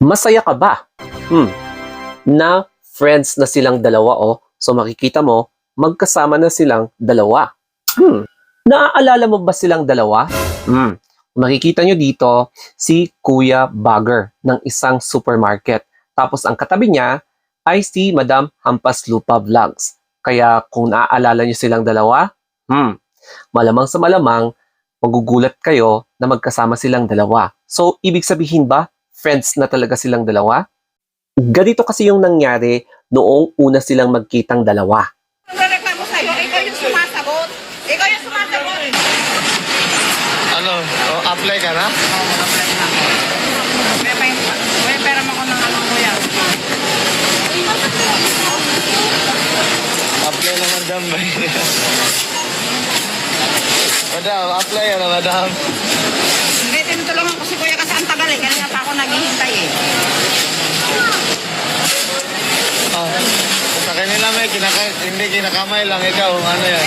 Masaya ka ba? Na friends na silang dalawa So makikita mo, magkasama na silang dalawa. Naaalala mo ba silang dalawa? Makikita nyo dito si Kuya Bagger ng isang supermarket. Tapos ang katabi niya ay si Madam Hampas Lupa Vlogs. Kaya kung naaalala nyo silang dalawa, malamang sa malamang, magugulat kayo na magkasama silang dalawa. So, ibig sabihin ba, friends na talaga silang dalawa? Ganito kasi yung nangyari noong una silang magkitang dalawa. Nagreklamo sa'yo, ikaw yung sumasagot. Ikaw yung sumasagot. Ano? Apply ka na? Oo, mag-apply na ako. May pera mo ko ng ano ko yan. Apply na madam ba? Madam, apply ka na madam. Hindi, tinutulungan ko si Kuya kasi ang tagal Kanina pa ako naghihintay Sa kanila may hindi kinakamay lang ikaw. Ano yan?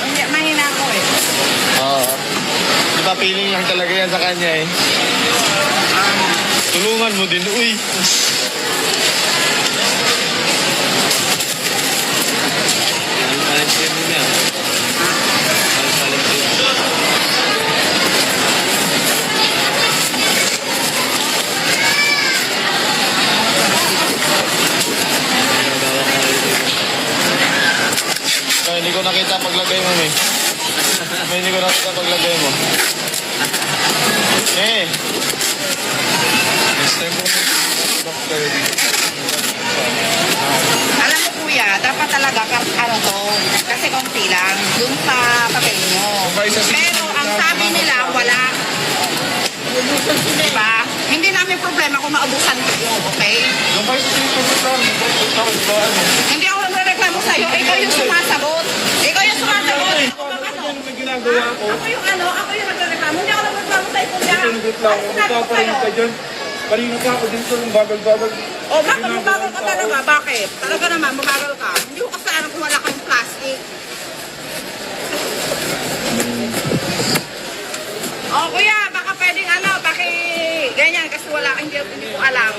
Hindi, mahina ako Di ba feeling lang talaga yan sa kanya Tulungan mo din. Uy! Palit mo niya. Palit mo. Hindi ko nakita paglagay mo, May. Hindi ko nakita paglagay mo. Next time mo. Alam mo Kuya, dapat talaga kasi konti lang dun sa papel nyo. Pero ang sabi nila, wala. Diba? Hindi namin problema kung maabusan kayo, okay? Hindi ako nagreklamo sa'yo, ikaw yung sumasagot. Ikaw yung sumasagot. Ako yung nagreklamo. Hindi ako nagreklamo sa'yo, Kuya. Kanina pa ako dito ng bagal-bagal. Bakit mabagal ka talaga? Bakit? Talaga naman, mabagal ka. Hindi ko kasi alam kung wala kang plastic. Kuya, baka pwedeng ganyan kasi hindi ko alam.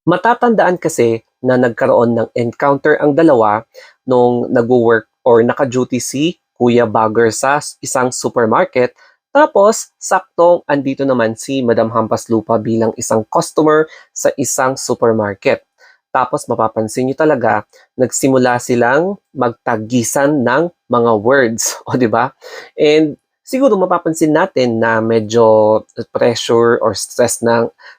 Matatandaan kasi na nagkaroon ng encounter ang dalawa nung nag-work or naka-duty si Kuya Bagger sa isang supermarket. Tapos, saktong andito naman si Madam Hampas Lupa bilang isang customer sa isang supermarket. Tapos, mapapansin nyo talaga, nagsimula silang magtagisan ng mga words. Di ba? And siguro mapapansin natin na medyo pressure or stress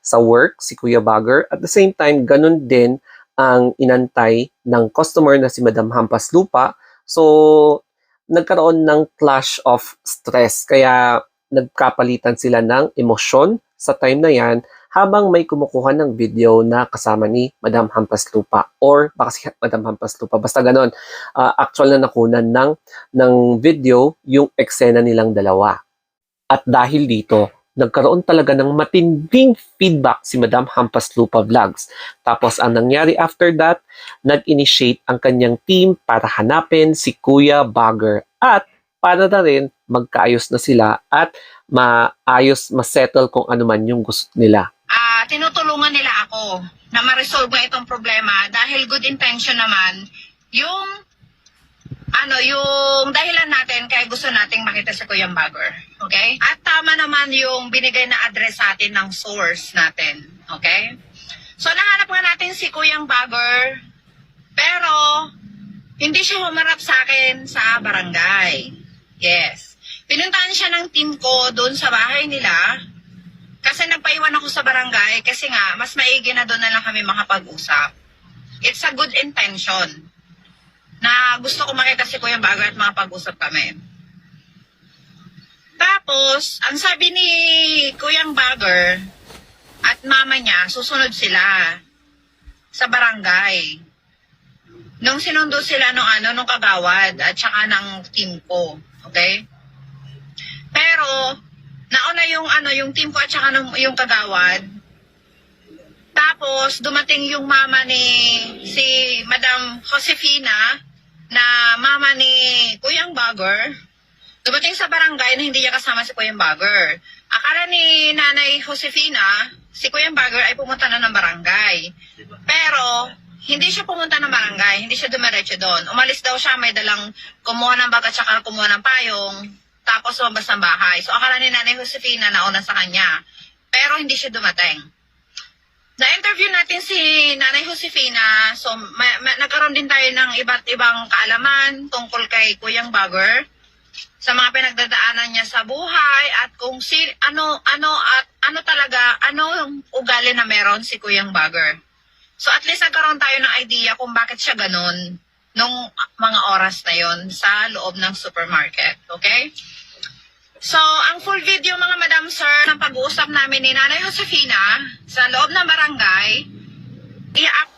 sa work si Kuya Bagger. At the same time, ganun din ang inantay ng customer na si Madam Hampas Lupa. So, nagkaroon ng clash of stress. Kaya nagkapalitan sila ng emosyon sa time na yan habang may kumukuha ng video na kasama ni Madam Hampas Lupa or baka si Madam Hampas Lupa. Basta ganon. Actual na nakunan ng video yung eksena nilang dalawa. At dahil dito, nagkaroon talaga ng matinding feedback si Madam Hampas Lupa Vlogs. Tapos ang nangyari after that, nag-initiate ang kanyang team para hanapin si Kuya Bagger at para na rin magkaayos na sila at masettle kung ano man yung gusto nila. Tinutulungan nila ako na ma-resolve itong problema dahil good intention naman yung dahilan natin kaya gusto nating makita si Kuya Bagger. Okay? At tama naman yung binigay na address sa atin ng source natin. Okay? So, nahanap nga natin si Kuya Bagger, pero hindi siya humarap sa akin sa barangay. Yes. Pinuntahan siya ng team ko doon sa bahay nila kasi nagpaiwan ako sa barangay kasi nga, mas maigi na doon na lang kami makapag-usap. It's a good intention na gusto ko makita si Kuya Bagger at makapag-usap kami. Tapos, ang sabi ni Kuya Bagger at mama niya, susunod sila sa barangay. Nung sinundo sila nung kagawad at saka ng team ko. Okay? Pero, nauna yung team ko at saka yung kagawad. Tapos, dumating yung mama ni si Madam Josefina na mama ni Kuya Bagger. Dumating sa barangay na hindi niya kasama si Kuya Bagger. Akala ni Nanay Josefina, si Kuya Bagger ay pumunta na ng barangay. Pero, hindi siya pumunta ng barangay, hindi siya dumiretso doon. Umalis daw siya, may dalang kumuha ng bag at saka kumuha ng payong, tapos lumabas ng bahay. So, akala ni Nanay Josefina nauna sa kanya. Pero, hindi siya dumating. Na-interview natin si Nanay Josefina, so nagkaroon din tayo ng iba't ibang kaalaman tungkol kay Kuyang Bagger sa mga pinagdadaanan niya sa buhay at kung ano talaga yung ugali na meron si Kuyang Bagger. So at least nagkaroon tayo ng idea kung bakit siya ganun nung mga oras na yon sa loob ng supermarket, okay? So, ang full video mga madam sir ng pag-uusap namin ni Nanay Josefina sa loob ng barangay,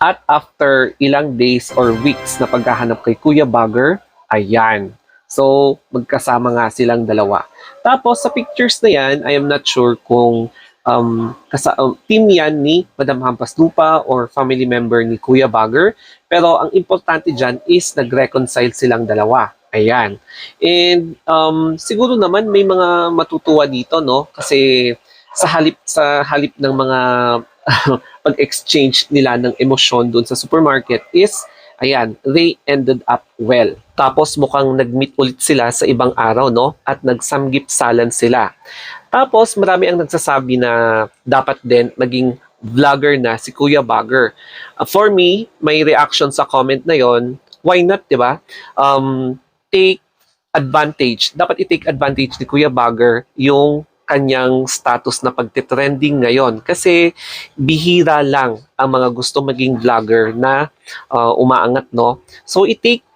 At after ilang days or weeks na paghahanap kay Kuya Bagger, ayan. So, magkasama nga silang dalawa. Tapos, sa pictures na yan, I am not sure kung team yan ni Madam Hampas Lupa or family member ni Kuya Bagger. Pero, ang importante dyan is nag-reconcile silang dalawa. Ayan. And siguro naman may mga matutuwa dito, no? Kasi sa halip ng mga pag-exchange nila ng emosyon doon sa supermarket is, ayan, they ended up well. Tapos mukhang nag-meet ulit sila sa ibang araw, no? At nagsamgip-salan sila. Tapos marami ang nagsasabi na dapat din maging vlogger na si Kuya Bagger. For me, may reaction sa comment na yon. Why not, di ba? Take advantage. Dapat i-take advantage ni Kuya Bagger yung kanyang status na pagtitrending ngayon. Kasi bihira lang ang mga gusto maging vlogger na umaangat, no? So i-take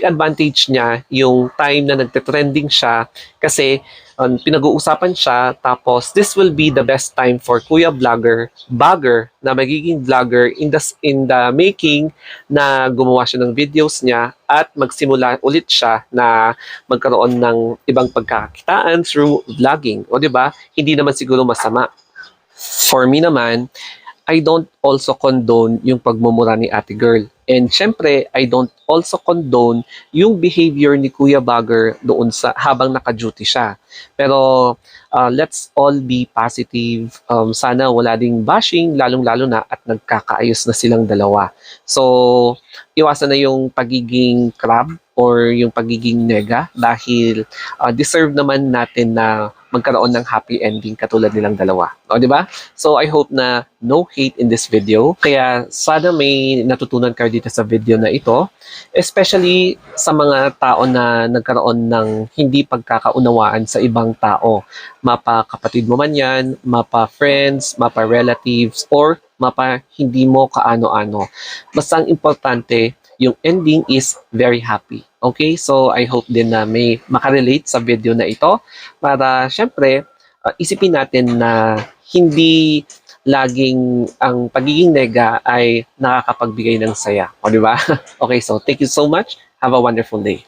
advantage niya yung time na nagtitrending siya kasi pinag-uusapan siya, tapos this will be the best time for Kuya Bagger na magiging vlogger in the making, na gumawa siya ng videos niya at magsimula ulit siya na magkaroon ng ibang pagkakakitaan through vlogging. O di ba? Hindi naman siguro masama. For me naman, I don't also condone yung pagmumura ni Ate Girl. And syempre, I don't also condone yung behavior ni Kuya Bagger doon habang naka-duty siya. Pero let's all be positive. Sana wala ding bashing, lalong-lalo na at nagkakaayos na silang dalawa. So, iwasan na yung pagiging crab or yung pagiging nega dahil deserve naman natin na magkaroon ng happy ending katulad nilang dalawa. O, di ba? So, I hope na no hate in this video. Kaya, sana may natutunan kayo dito sa video na ito. Especially sa mga tao na nagkaroon ng hindi pagkakaunawaan sa ibang tao. Mapa kapatid mo man yan, mapa friends, mapa relatives, or mapa hindi mo kaano-ano. Basta ang importante, yung ending is very happy. Okay? So, I hope din na may makarelate sa video na ito para, syempre, isipin natin na hindi laging ang pagiging nega ay nakakapagbigay ng saya. O, di ba? Okay, so thank you so much. Have a wonderful day.